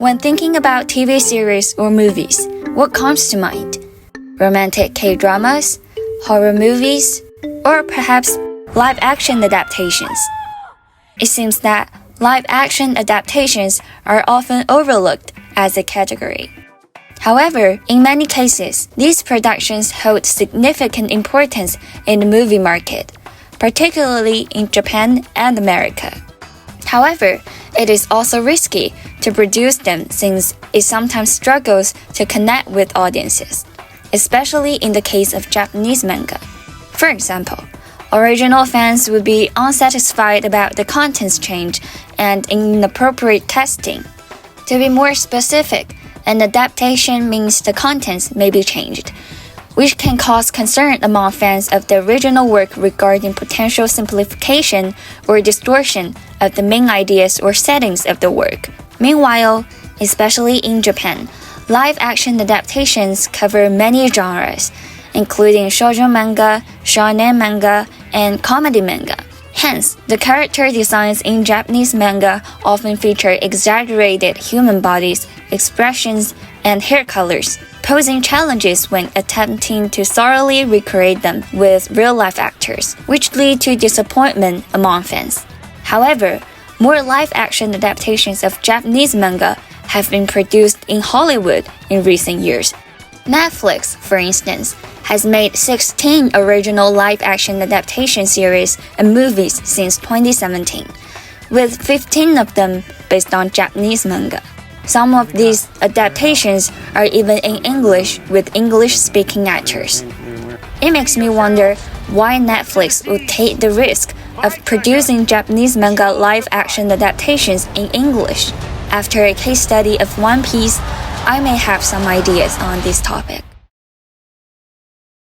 When thinking about TV series or movies, what comes to mind? Romantic K-dramas, horror movies, or perhaps live-action adaptations? It seems that live-action adaptations are often overlooked as a category. However, in many cases, these productions hold significant importance in the movie market, particularly in Japan and America. However, it is also risky to produce them since it sometimes struggles to connect with audiences, especially in the case of Japanese manga. For example, original fans would be unsatisfied about the content's change and inappropriate casting. To be more specific, an adaptation means the contents may be changed, which can cause concern among fans of the original work regarding potential simplification or distortion of the main ideas or settings of the work. Meanwhile, especially in Japan, live-action adaptations cover many genres, including shoujo manga, shonen manga, and comedy manga. Hence, the character designs in Japanese manga often feature exaggerated human bodies, expressions, and hair colors, posing challenges when attempting to thoroughly recreate them with real-life actors, which lead to disappointment among fans. However, more live-action adaptations of Japanese manga have been produced in Hollywood in recent years. Netflix, for instance, has made 16 original live-action adaptation series and movies since 2017, with 15 of them based on Japanese manga. Some of these adaptations are even in English with English-speaking actors. It makes me wonder why Netflix would take the risk of producing Japanese manga live-action adaptations in English. After a case study of One Piece, I may have some ideas on this topic.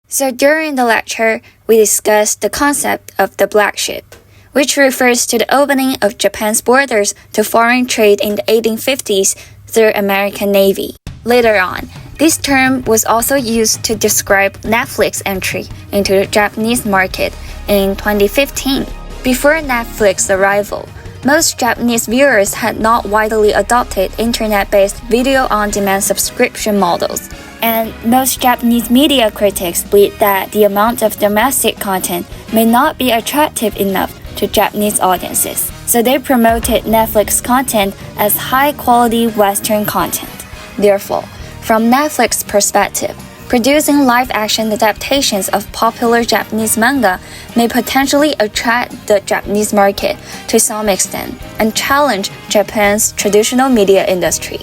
So during the lecture, we discussed the concept of the black ship, which refers to the opening of Japan's borders to foreign trade in the 1850s through American Navy. Later on, this term was also used to describe Netflix entry into the Japanese market in 2015. Before Netflix's arrival, most Japanese viewers had not widely adopted internet-based video-on-demand subscription models, and most Japanese media critics believed that the amount of domestic content may not be attractive enough to Japanese audiences, so they promoted Netflix content as high-quality Western content. Therefore, from Netflix's perspective, producing live-action adaptations of popular Japanese manga may potentially attract the Japanese market to some extent and challenge Japan's traditional media industry.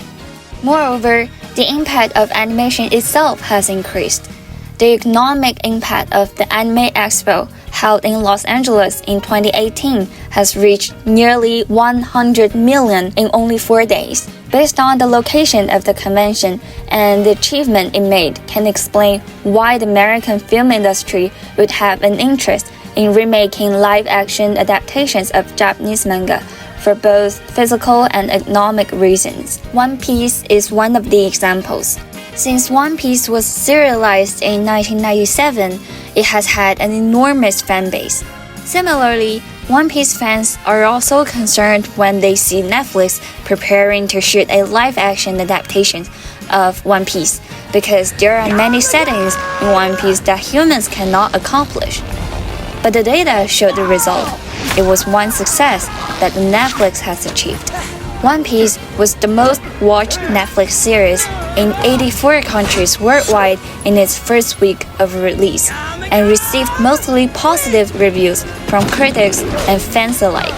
Moreover, the impact of animation itself has increased. The economic impact of the Anime Expo held in Los Angeles in 2018 has reached nearly 100 million in only 4 days. Based on the location of the convention and the achievement it made can explain why the American film industry would have an interest in remaking live-action adaptations of Japanese manga for both physical and economic reasons. One Piece is one of the examples. Since One Piece was serialized in 1997, it has had an enormous fan base. Similarly, One Piece fans are also concerned when they see Netflix preparing to shoot a live-action adaptation of One Piece because there are many settings in One Piece that humans cannot accomplish. But the data showed the result. It was one success that Netflix has achieved. One Piece was the most watched Netflix series in 84 countries worldwide in its first week of release, and received mostly positive reviews from critics and fans alike.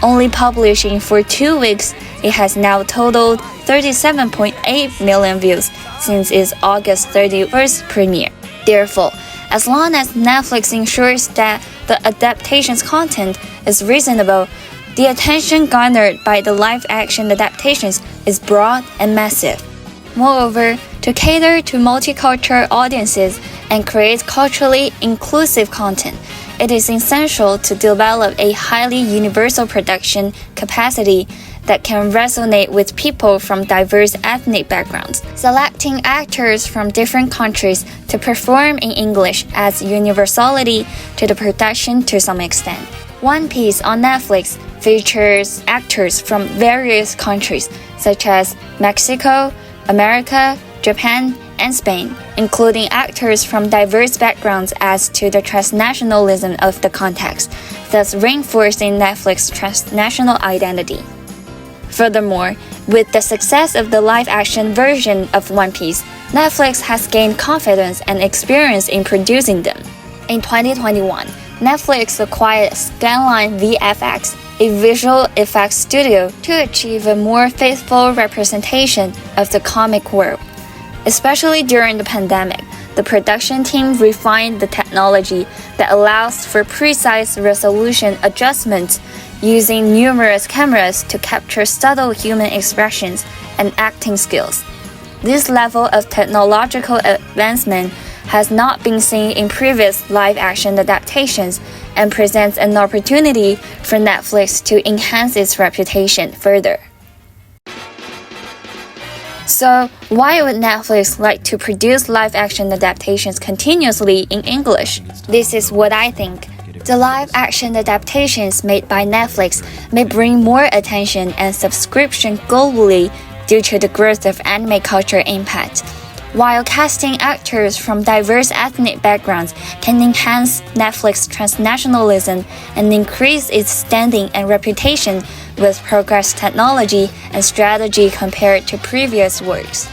Only publishing for 2 weeks, it has now totaled 37.8 million views since its August 31st premiere. Therefore, as long as Netflix ensures that the adaptation's content is reasonable, the attention garnered by the live-action adaptations is broad and massive. Moreover, to cater to multicultural audiences and create culturally inclusive content, it is essential to develop a highly universal production capacity that can resonate with people from diverse ethnic backgrounds. Selecting actors from different countries to perform in English adds universality to the production to some extent. One Piece on Netflix features actors from various countries such as Mexico, America, Japan, and Spain, including actors from diverse backgrounds adds to the transnationalism of the context, thus reinforcing Netflix's transnational identity. Furthermore, with the success of the live-action version of One Piece, Netflix has gained confidence and experience in producing them. In 2021, Netflix acquired Scanline VFX, a visual effects studio, to achieve a more faithful representation of the comic world. Especially during the pandemic, the production team refined the technology that allows for precise resolution adjustments using numerous cameras to capture subtle human expressions and acting skills. This level of technological advancement has not been seen in previous live-action adaptations and presents an opportunity for Netflix to enhance its reputation further. So, why would Netflix like to produce live-action adaptations continuously in English? This is what I think. The live-action adaptations made by Netflix may bring more attention and subscription globally due to the growth of anime culture impact, while casting actors from diverse ethnic backgrounds can enhance Netflix's transnationalism and increase its standing and reputation with progress technology and strategy compared to previous works.